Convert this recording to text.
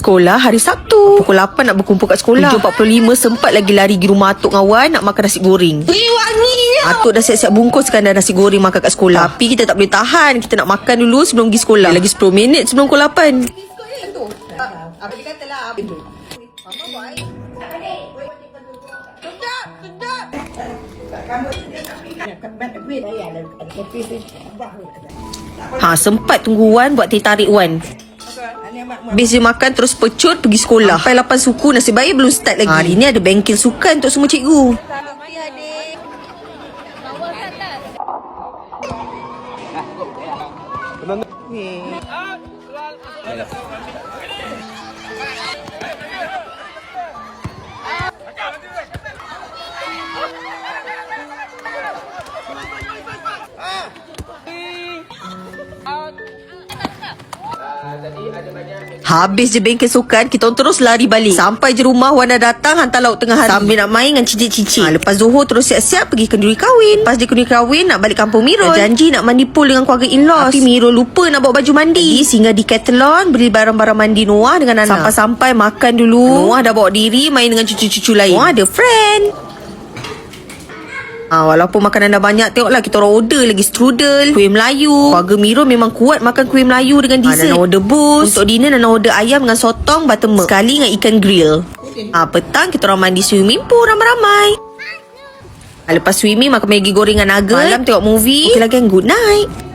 sekolah hari Sabtu. Pukul 8 nak berkumpul kat sekolah. 7.45 sempat lagi lari pergi rumah atuk dengan Wan nak makan nasi goreng. Atuk dah siap-siap bungkuskan dah nasi goreng makan kat sekolah. Tapi kita tak boleh tahan. Kita nak makan dulu sebelum pergi sekolah. Lagi 10 minit sebelum pukul 8. Apa dia kata lah? Mama buat air. Sedap. Sempat tunggu Wan buat teh tarik Wan. Habis dia makan terus pecut pergi sekolah. Sampai 8 suku nasib baik belum start lagi. Hari ni ada bengkel sukan untuk semua cikgu. Habis je bengkel sukan, kita terus lari balik. Sampai je rumah, Wan dah datang hantar lauk tengah hari. Sambil nak main dengan cicit-cicit. Lepas Zuhur terus siap-siap pergi kenduri kahwin. Lepas dia kenduri kahwin, nak balik kampung Mirul. Dah janji nak mandi pool dengan keluarga in-laws. Tapi Mirul lupa nak bawa baju mandi. Jadi singgah di Decathlon, beli barang-barang mandi Noah dengan Nana. Sampai-sampai makan dulu. Noah dah bawa diri main dengan cucu-cucu lain. Noah ada friend. Walaupun makanan dah banyak, tengoklah kita orang order lagi strudel, kuih Melayu. Keluarga Miro memang kuat makan kuih Melayu dengan dessert. Nana order bus. Untuk dinner Nana order ayam dengan sotong buttermilk. Sekali dengan ikan grill. Petang kita orang mandi swimming pool ramai-ramai. Lepas swimming makan Maggi goreng dengan naga. Malam tengok movie. Okay lah gang, good night.